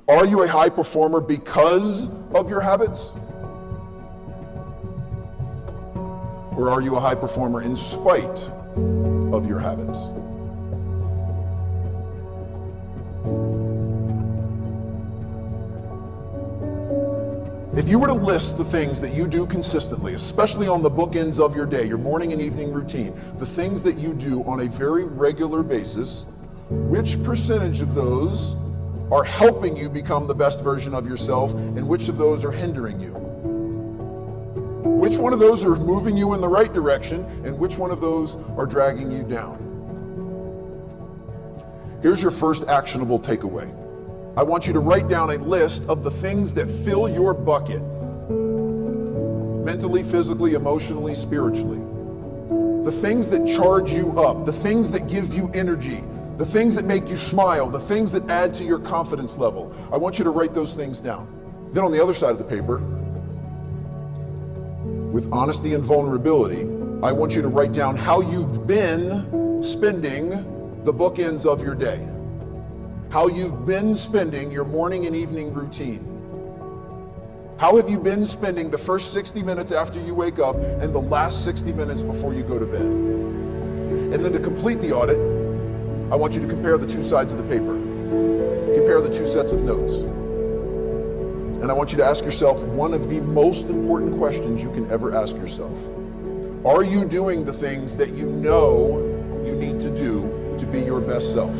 Are you a high performer because of your habits? Or are you a high performer in spite of your habits? If you were to list the things that you do consistently, especially on the bookends of your day, your morning and evening routine, the things that you do on a very regular basis, which percentage of those are helping you become the best version of yourself, and which of those are hindering you? Which one of those are moving you in the right direction, and which one of those are dragging you down? Here's your first actionable takeaway. I want you to write down a list of the things that fill your bucket, mentally, physically, emotionally, spiritually. The things that charge you up, the things that give you energy, the things that make you smile, the things that add to your confidence level. I want you to write those things down. Then on the other side of the paper, with honesty and vulnerability, I want you to write down how you've been spending the bookends of your day. How you've been spending your morning and evening routine. How have you been spending the first 60 minutes after you wake up and the last 60 minutes before you go to bed? And then to complete the audit, I want you to compare the two sides of the paper. Compare the two sets of notes. And I want you to ask yourself one of the most important questions you can ever ask yourself. Are you doing the things that you know you need to do to be your best self?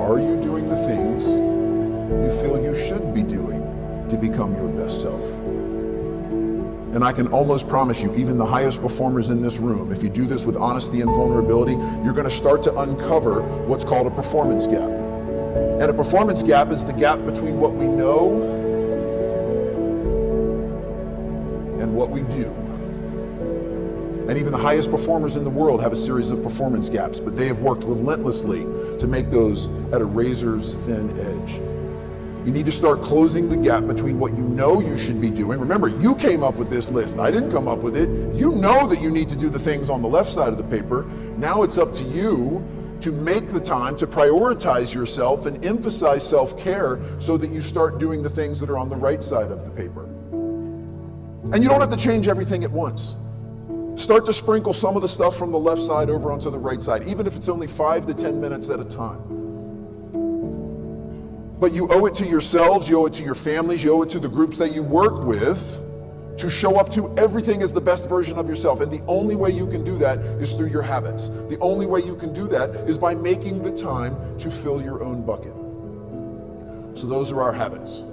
Are you doing the things you feel you should be doing to become your best self? And I can almost promise you, even the highest performers in this room, if you do this with honesty and vulnerability, you're going to start to uncover what's called a performance gap. And a performance gap is the gap between what we know and what we do. And even the highest performers in the world have a series of performance gaps, but they have worked relentlessly to make those at a razor's thin edge. You need to start closing the gap between what you know you should be doing. Remember, you came up with this list. I didn't come up with it. You know that you need to do the things on the left side of the paper. Now it's up to you to make the time to prioritize yourself and emphasize self-care so that you start doing the things that are on the right side of the paper. And you don't have to change everything at once. Start to sprinkle some of the stuff from the left side over onto the right side, even if it's only 5 to 10 minutes at a time. But you owe it to yourselves, you owe it to your families, you owe it to the groups that you work with to show up to everything as the best version of yourself. And the only way you can do that is through your habits. The only way you can do that is by making the time to fill your own bucket. So those are our habits.